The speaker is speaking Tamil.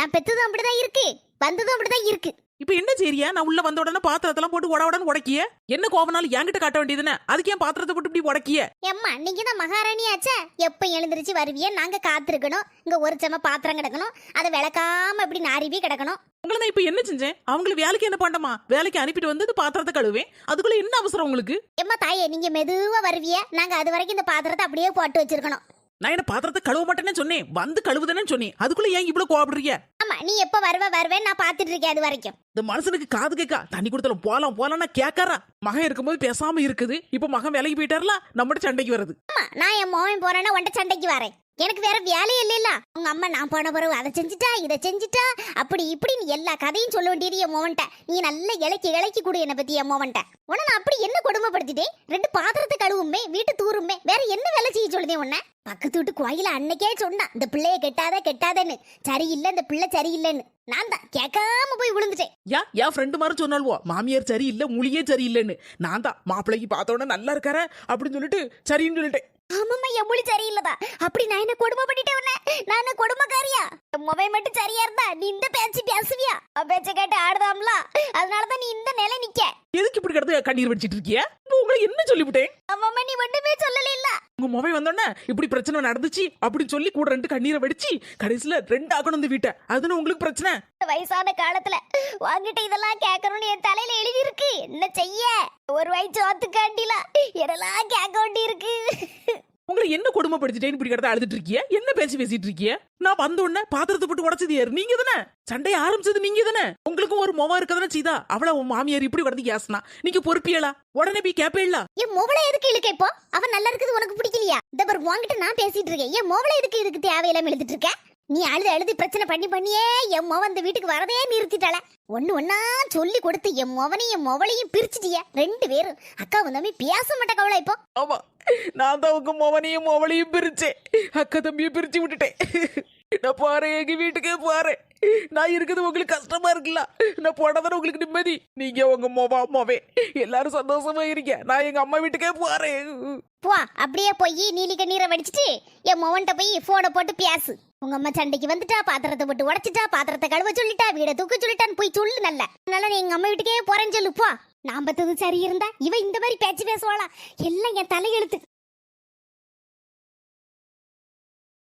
நான் பெத்ததும் அப்படிதான் இருக்கு, வந்ததும் அப்படிதான் இருக்கு. இப்ப என்ன செய்றியா? நான் உள்ள வந்த உடனே பாத்திரத்தெல்லாம் போட்டு உடனே உடைக்கிய. என்ன கோபனாலும் என்கிட்ட காட்ட வேண்டியதுன்னு, அதுக்கு ஏன் பாத்திரத்தை போட்டு இப்படி உடைக்கிய? எம்மா நீங்க தான் மகாராணி ஆச்சே, எப்ப எழுந்திருச்சு வருவியே, நாங்க காத்திருக்கணும். இங்க ஒரு செம பாத்திரம் கிடக்கணும், அதை விளக்காம இப்படி நாரிவி கிடக்கணும். உங்களை நான் இப்ப என்ன செஞ்சேன்? அவங்கள வேலைக்கு என்ன பண்ணமா? வேலைக்கு அனுப்பிட்டு வந்து பாத்திரத்தை கழுவேன். அதுக்குள்ள என்ன அவசரம் உங்களுக்கு? எம்மா தாயே, நீங்க மெதுவா வருவியே, நாங்க அது வரைக்கும் இந்த பாத்திரத்தை அப்படியே போட்டு வச்சிருக்கணும். நான் என்ன பாத்திரத்தை கழுவ மாட்டேன்னு சொன்னேன், வந்து கழுவுதானே சொன்னேன். அதுக்குள்ள ஏன் இவ்வளவு கோபப்படுறீங்க? ஆமா, நீ எப்ப வருவேன் நான் பாத்துட்டு இருக்கேன் அது வரைக்கும். இந்த மனுஷனுக்கு காது கேட்கா, தண்ணி கொடுத்தாலும் போலாம் கேட்காரா? மகன் இருக்கும்போது பேசாம இருக்குது, இப்ப மகன் வேலைக்கு போயிட்டாருல, நம்மகிட்ட சண்டைக்கு வருது. ஆமா, நான் என் மோவன் போறேன்னா உன்ட சண்டைக்கு வரேன். எனக்கு வேற வேலையே இல்லைல்ல. உங்க அம்மா நான் போன பிறகு அதை செஞ்சுட்டா இதை செஞ்சுட்டா அப்படி இப்படின்னு எல்லா கதையும் சொல்ல வேண்டியது என் மோவன்ட்ட. நீ நல்ல இலக்கி கொடு என்னை பத்தி என் மோவன்ட்ட. உன்னை நான் அப்படி என்ன கொடுமைப்படுத்திட்டேன்? 2 பாத்திரத்தை கழுவுமே, வீட்டு தூருமே, வேற என்ன வேலை செய்ய சொல்லுதே உன்ன? பக்கத்து வீட்டு கோயில அன்னைக்கே சொன்னான், இந்த பிள்ளைய கெட்டாதன்னு. சரியில்லை, இந்த பிள்ளை சரியில்லைன்னு. நான் தான் கேட்காம போய் விழுந்துட்டேன். என் ஃப்ரெண்டு மாதிரி சொன்னால்வோ, மாமியார் சரியில்லை, மொழியே சரியில்லைன்னு. நான் தான் மாப்பிள்ளைக்கு பார்த்தோன்னே நல்லா இருக்கார அப்படின்னு சொல்லிட்டு சரின்னு சொல்லிட்டேன். ஆமாம்மா, என் மொழி சரியில்லதா? அப்படி நான் என்ன கொடுமை பண்ணிட்டேன் உன்ன? நான் என்ன கொடுமைக்காரியா? மொபைல் மட்டும் சரியா இருந்தா நீ இந்த பேச்சு பேசுவியா? பேச்ச கேட்டு ஆடுதாம்ல, அதனாலதான் நீ இந்த நிலை நிக்க. எதுக்கு இப்படி கிடந்து கண்ணீர் வடிச்சிட்டு இருக்கிய? உங்களை என்ன சொல்லிவிட்டேன்? ஆமாம்மா, நீ ஒண்ணுமே சொல்லல. இல்ல உங்க மொபைல் வந்தோடனே இப்படி பிரச்சனை நடந்துச்சு அப்படின்னு சொல்லி கூட 2 கண்ணீரை வடிச்சு கடைசியில 2 ஆக்கணும் இந்த வீட்டை. அதுன்னு உங்களுக்கு பிரச்சனை? வயசான காலத்துல வாங்கிட்டு இதெல்லாம் கேட்கணும்னு என் தலையில எழுதி இருக்கு. என்ன செய்ய? ஒரு வயசு ஓத்துக்காண்டில இதெல்லாம் கேட்க வேண்டி இருக்கு. உங்களை என்ன கொடுமைப்படுத்திட்டேன்னு இப்படி கிடந்து அழுதுட்டு இருக்கிய? என்ன பேசிட்டு இருக்கிய? நான் வந்த உடனே பாத்திரத்தை போட்டு உடச்சது யாரு? நீங்க தானே. சண்டையை ஆரம்பிச்சது நீங்க தானே. உங்களுக்கும் ஒரு மொவா இருக்கதானே செய்தா? அவள உன் மாமியார் இப்படி கிடந்து கேசனா நீங்க பொறுப்பியலா? உடனே போய் கேப்பேல. என் மொவளை எதுக்கு இழுக்க? இப்போ அவன் நல்லா இருக்குது உனக்கு பிடிக்கலையா? இந்த பாரு, உன்கிட்ட நான் பேசிட்டு இருக்கேன். என் மொவளை எதுக்கு இதுக்கு தேவையில்லாம எழுதிட்டு இருக்க? நீ அழுது பிரச்சனை பண்ணியே என் மொவன் இந்த வீட்டுக்கு வரதே நிறுத்திட்டாள. ஒன்னா சொல்லி கொடுத்து என் மொவளையும் பிரிச்சுட்டிய. 2 பேரும் அக்கா வந்தாமே பேச மாட்டா கவலை. இப்போ ஆமா, நான் தான் உங்க மொவனையும் பிரிச்சேன், அக்கா தம்பியை பிரிச்சு விட்டுட்டேன். நான் பாரு, எங்க வீட்டுக்கே பாரு. நான் இருக்குது உங்களுக்கு கஷ்டமா இருக்குல்ல, நான் போனதானே உங்களுக்கு நிம்மதி. நீங்க உங்க மொவே எல்லாரும் சந்தோஷமா இருக்க. நான் எங்க அம்மா வீட்டுக்கே போறேன். போ, அப்படியே போய் நீலி கண்ணீரை வடிச்சிட்டு என் மொவன்ட்ட போய் போனை போட்டு பேசு. உங்க அம்மா சண்டைக்கு வந்துட்டா, பாத்திரத்தை போட்டு உடைச்சிட்டா, பாத்திரத்தை கழுவ சொல்லிட்டா, வீட தூக்க சொல்லிட்டான்னு போய் சொல்லு. நல்ல அதனால நீ எங்க அம்மா வீட்டுக்கே போறேன்னு சொல்லு. போ. நான் பத்தது சரி இருந்தா இவ இந்த மாதிரி பேச்சு பேசுவாளா? எல்லாம் என் தலையெழுத்து.